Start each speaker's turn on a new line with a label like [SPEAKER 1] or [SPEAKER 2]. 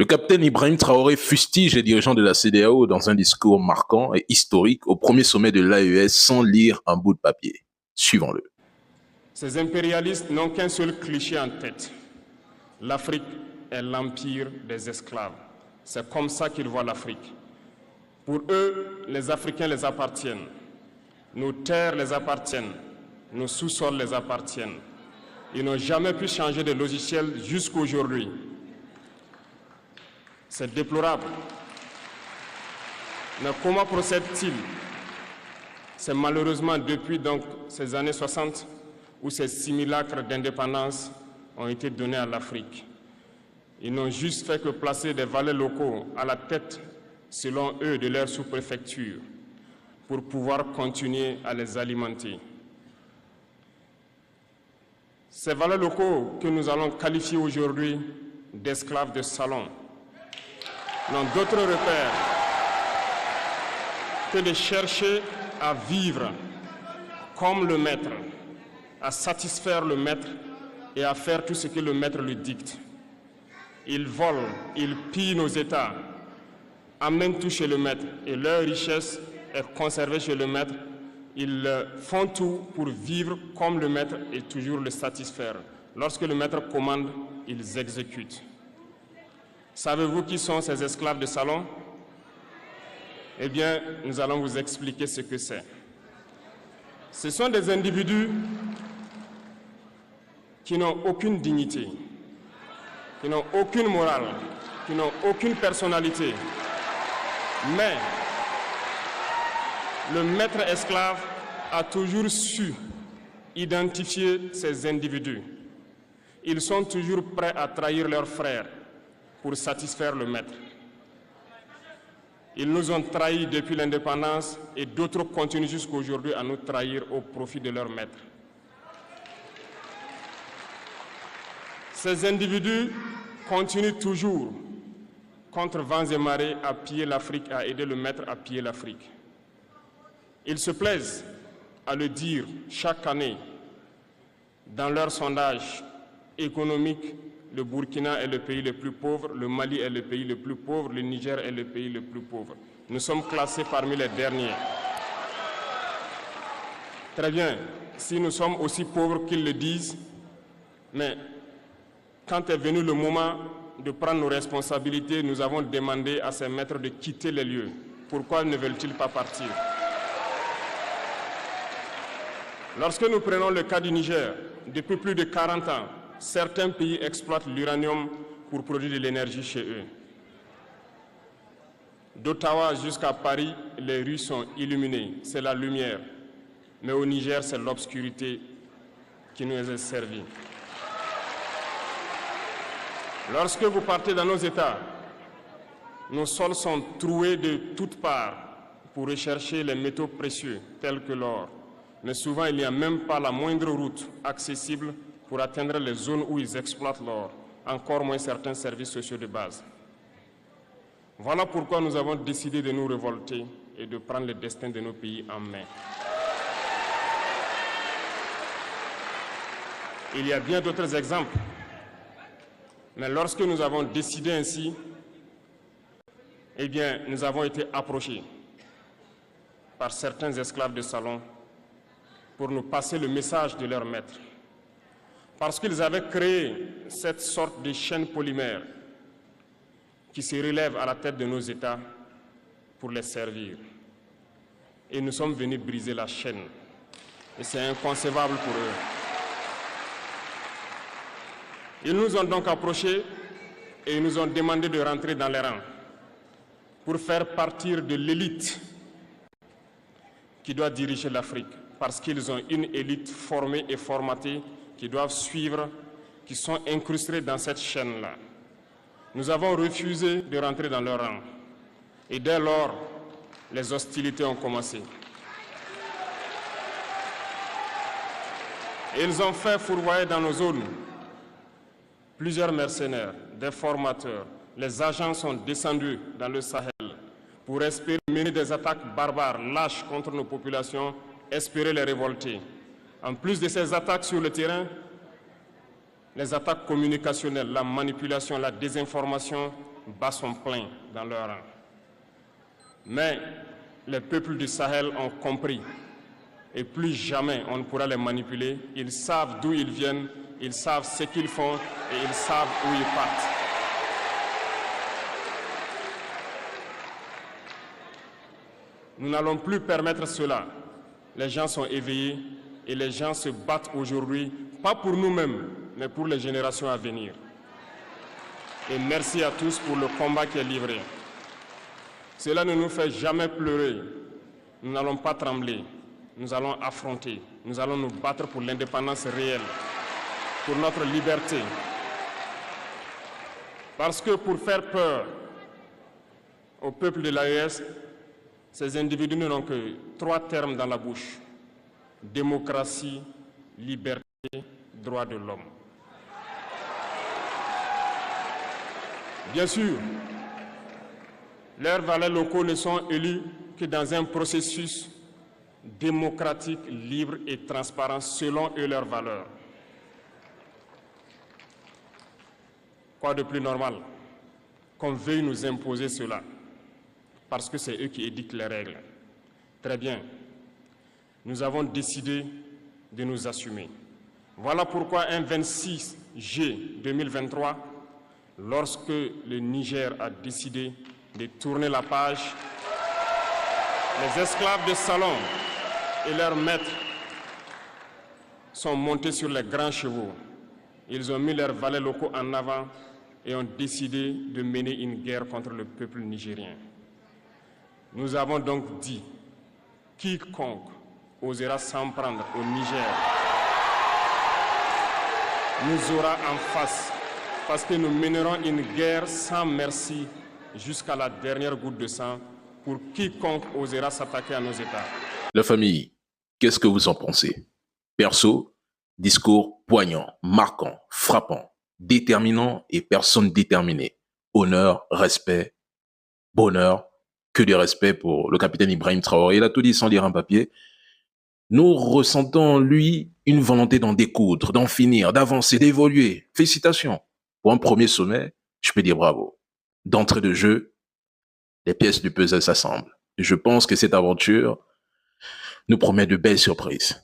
[SPEAKER 1] Le capitaine Ibrahim Traoré fustige les dirigeants de la CEDEAO dans un discours marquant et historique au premier sommet de l'AES sans lire un bout de papier. Suivons-le.
[SPEAKER 2] Ces impérialistes n'ont qu'un seul cliché en tête. L'Afrique est l'empire des esclaves. C'est comme ça qu'ils voient l'Afrique. Pour eux, les Africains les appartiennent. Nos terres les appartiennent. Nos sous-sols les appartiennent. Ils n'ont jamais pu changer de logiciel jusqu'à aujourd'hui. C'est déplorable. Mais comment procèdent-ils? C'est malheureusement depuis donc ces années 60 où ces simulacres d'indépendance ont été donnés à l'Afrique. Ils n'ont juste fait que placer des valets locaux à la tête, selon eux, de leur sous-préfecture pour pouvoir continuer à les alimenter. Ces valets locaux que nous allons qualifier aujourd'hui d'esclaves de salon n'ont d'autre repère que de chercher à vivre comme le maître, à satisfaire le maître et à faire tout ce que le maître lui dicte. Ils volent, ils pillent nos États, amènent tout chez le maître et leur richesse est conservée chez le maître. Ils font tout pour vivre comme le maître et toujours le satisfaire. Lorsque le maître commande, ils exécutent. Savez-vous qui sont ces esclaves de salon? Eh bien, nous allons vous expliquer ce que c'est. Ce sont des individus qui n'ont aucune dignité, qui n'ont aucune morale, qui n'ont aucune personnalité. Mais le maître esclave a toujours su identifier ces individus. Ils sont toujours prêts à trahir leurs frères pour satisfaire le maître. Ils nous ont trahis depuis l'indépendance et d'autres continuent jusqu'à aujourd'hui à nous trahir au profit de leur maître. Ces individus continuent toujours, contre vents et marées, à piller l'Afrique, à aider le maître à piller l'Afrique. Ils se plaisent à le dire chaque année dans leurs sondages économiques. Le Burkina est le pays le plus pauvre, le Mali est le pays le plus pauvre, le Niger est le pays le plus pauvre. Nous sommes classés parmi les derniers. Très bien, si nous sommes aussi pauvres qu'ils le disent, mais quand est venu le moment de prendre nos responsabilités, nous avons demandé à ces maîtres de quitter les lieux. Pourquoi ne veulent-ils pas partir? Lorsque nous prenons le cas du Niger, depuis plus de 40 ans, certains pays exploitent l'uranium pour produire de l'énergie chez eux. D'Ottawa jusqu'à Paris, les rues sont illuminées, c'est la lumière. Mais au Niger, c'est l'obscurité qui nous est servie. Lorsque vous partez dans nos États, nos sols sont troués de toutes parts pour rechercher les métaux précieux tels que l'or. Mais souvent, il n'y a même pas la moindre route accessible pour atteindre les zones où ils exploitent l'or, encore moins certains services sociaux de base. Voilà pourquoi nous avons décidé de nous révolter et de prendre le destin de nos pays en main. Il y a bien d'autres exemples, mais lorsque nous avons décidé ainsi, eh bien, nous avons été approchés par certains esclaves de salon pour nous passer le message de leur maître. Parce qu'ils avaient créé cette sorte de chaîne polymère qui se relève à la tête de nos États pour les servir. Et nous sommes venus briser la chaîne. Et c'est inconcevable pour eux. Ils nous ont donc approchés et ils nous ont demandé de rentrer dans les rangs pour faire partir de l'élite qui doit diriger l'Afrique. Parce qu'ils ont une élite formée et formatée qui doivent suivre, qui sont incrustés dans cette chaîne-là. Nous avons refusé de rentrer dans leur rang. Et dès lors, les hostilités ont commencé. Et ils ont fait fourvoyer dans nos zones plusieurs mercenaires, des formateurs. Les agents sont descendus dans le Sahel pour espérer mener des attaques barbares, lâches contre nos populations, espérer les révolter. En plus de ces attaques sur le terrain, les attaques communicationnelles, la manipulation, la désinformation bat son plein dans leur rang. Mais les peuples du Sahel ont compris et plus jamais on ne pourra les manipuler. Ils savent d'où ils viennent, ils savent ce qu'ils font et ils savent où ils partent. Nous n'allons plus permettre cela. Les gens sont éveillés et les gens se battent aujourd'hui, pas pour nous-mêmes, mais pour les générations à venir. Et merci à tous pour le combat qui est livré. Cela ne nous fait jamais pleurer. Nous n'allons pas trembler. Nous allons affronter. Nous allons nous battre pour l'indépendance réelle, pour notre liberté. Parce que pour faire peur au peuple de l'AES, ces individus n'ont que 3 termes dans la bouche: démocratie, liberté, droits de l'homme. Bien sûr, leurs valets locaux ne sont élus que dans un processus démocratique, libre et transparent selon eux leurs valeurs. Quoi de plus normal qu'on veuille nous imposer cela, parce que c'est eux qui édictent les règles. Très bien, nous avons décidé de nous assumer. Voilà pourquoi un 26 juillet 2023, lorsque le Niger a décidé de tourner la page, les esclaves de salon et leurs maîtres sont montés sur les grands chevaux. Ils ont mis leurs valets locaux en avant et ont décidé de mener une guerre contre le peuple nigérien. Nous avons donc dit, quiconque osera s'en prendre au Niger nous aura en face, parce que nous mènerons une guerre sans merci jusqu'à la dernière goutte de sang pour quiconque osera s'attaquer à nos États.
[SPEAKER 1] La famille, qu'est-ce que vous en pensez? Perso, discours poignant, marquant, frappant, déterminant et personne déterminée. Honneur, respect, bonheur, que du respect pour le capitaine Ibrahim Traoré. Il a tout dit sans lire un papier. Nous ressentons en lui une volonté d'en découdre, d'en finir, d'avancer, d'évoluer. Félicitations. Pour un premier sommet, je peux dire bravo. D'entrée de jeu, les pièces du puzzle s'assemblent. Je pense que cette aventure nous promet de belles surprises.